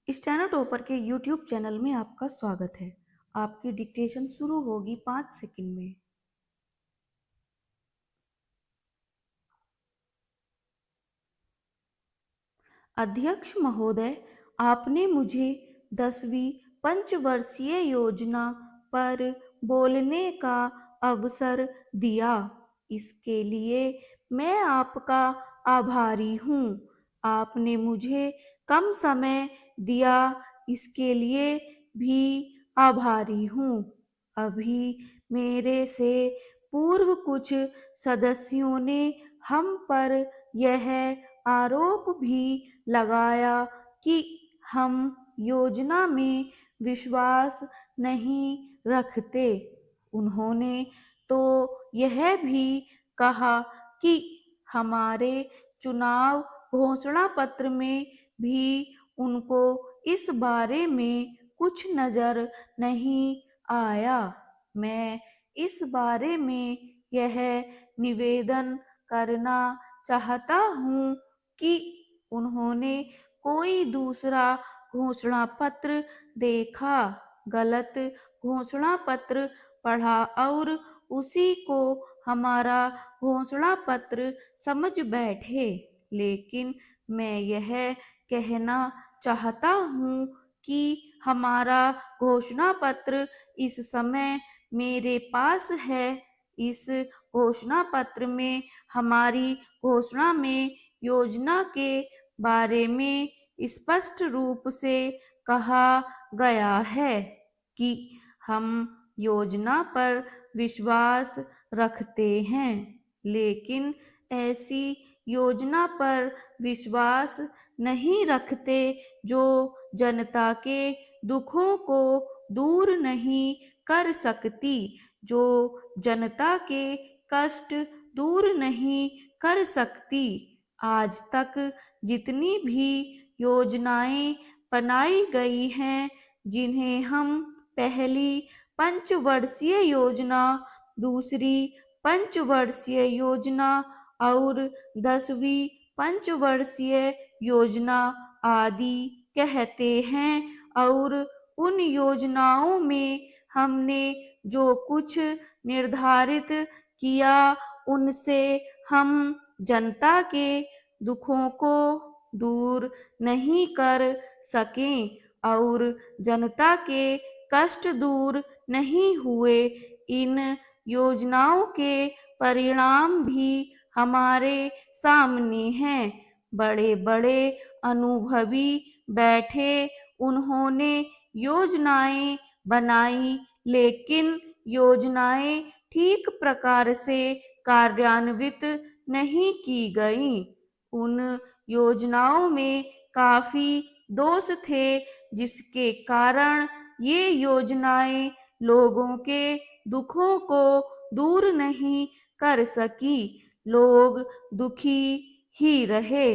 Steno topper के YouTube channel में आपका स्वागत है। आपकी डिक्टेशन शुरू होगी 5 सेकंड में। अध्यक्ष महोदय, आपने मुझे 10वीं पंचवर्षीय योजना पर बोलने का अवसर दिया। इसके लिए मैं आपका आभारी हूँ। आपने मुझे कम समय दिया, इसके लिए भी आभारी हूँ। अभी मेरे से पूर्व कुछ सदस्यों ने हम पर यह आरोप भी लगाया कि हम योजना में विश्वास नहीं रखते। उन्होंने तो यह भी कहा कि हमारे चुनाव घोषणा पत्र में भी उनको इस बारे में कुछ नजर नहीं आया। मैं इस बारे में यह निवेदन करना चाहता हूँ कि उन्होंने कोई दूसरा घोषणा पत्र देखा, गलत घोषणा पत्र पढ़ा और उसी को हमारा घोषणा पत्र समझ बैठे। लेकिन मैं यह कहना चाहता हूँ कि हमारा घोषणा पत्र इस समय मेरे पास है। इस घोषणा पत्र में हमारी घोषणा में योजना के बारे में स्पष्ट रूप से कहा गया है कि हम योजना पर विश्वास रखते हैं, लेकिन ऐसी योजना पर विश्वास नहीं रखते जो जनता के दुखों को दूर नहीं कर सकती, जो जनता के कष्ट दूर नहीं कर सकती। आज तक जितनी भी योजनाएं बनाई गई हैं, जिन्हें हम पहली पंचवर्षीय योजना, दूसरी पंचवर्षीय योजना और 10वीं पंचवर्षीय योजना आदि कहते हैं, और उन योजनाओं में हमने जो कुछ निर्धारित किया, उनसे हम जनता के दुखों को दूर नहीं कर सकें और जनता के कष्ट दूर नहीं हुए। इन योजनाओं के परिणाम भी हमारे सामने हैं। बड़े बड़े अनुभवी बैठे, उन्होंने योजनाएं बनाई, लेकिन योजनाएं ठीक प्रकार से कार्यान्वित नहीं की गईं। उन योजनाओं में काफी दोष थे, जिसके कारण ये योजनाएं लोगों के दुखों को दूर नहीं कर सकी। लोग दुखी ही रहे।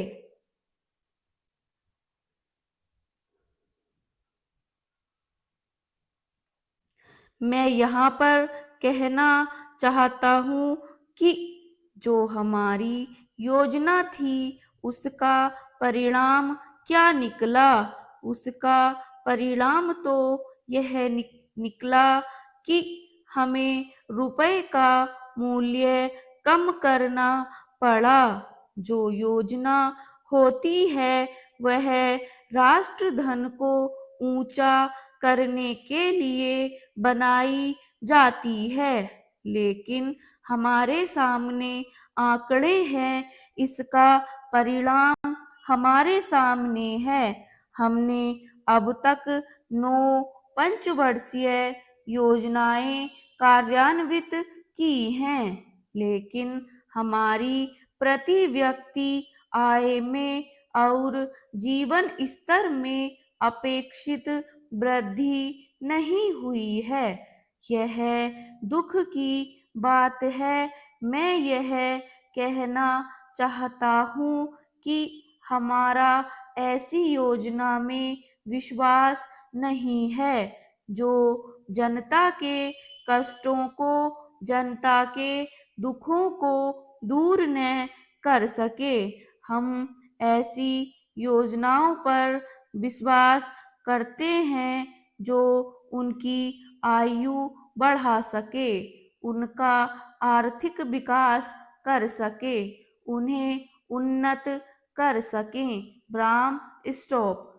मैं यहाँ पर कहना चाहता हूँ कि जो हमारी योजना थी, उसका परिणाम क्या निकला। उसका परिणाम तो यह निकला कि हमें रुपए का मूल्य कम करना पड़ा। जो योजना होती है वह राष्ट्रधन को ऊंचा करने के लिए बनाई जाती है, लेकिन हमारे सामने आंकड़े हैं, इसका परिणाम हमारे सामने है। हमने अब तक 9 पंचवर्षीय योजनाएं कार्यान्वित की हैं, लेकिन हमारी प्रति व्यक्ति आय में और जीवन स्तर में अपेक्षित वृद्धि नहीं हुई है। यह दुख की बात है। मैं यह कहना चाहता हूँ कि हमारा ऐसी योजना में विश्वास नहीं है जो जनता के कष्टों को, जनता के दुखों को दूर न कर सके। हम ऐसी योजनाओं पर विश्वास करते हैं जो उनकी आयु बढ़ा सके, उनका आर्थिक विकास कर सके, उन्हें उन्नत कर सकें। Bram stop.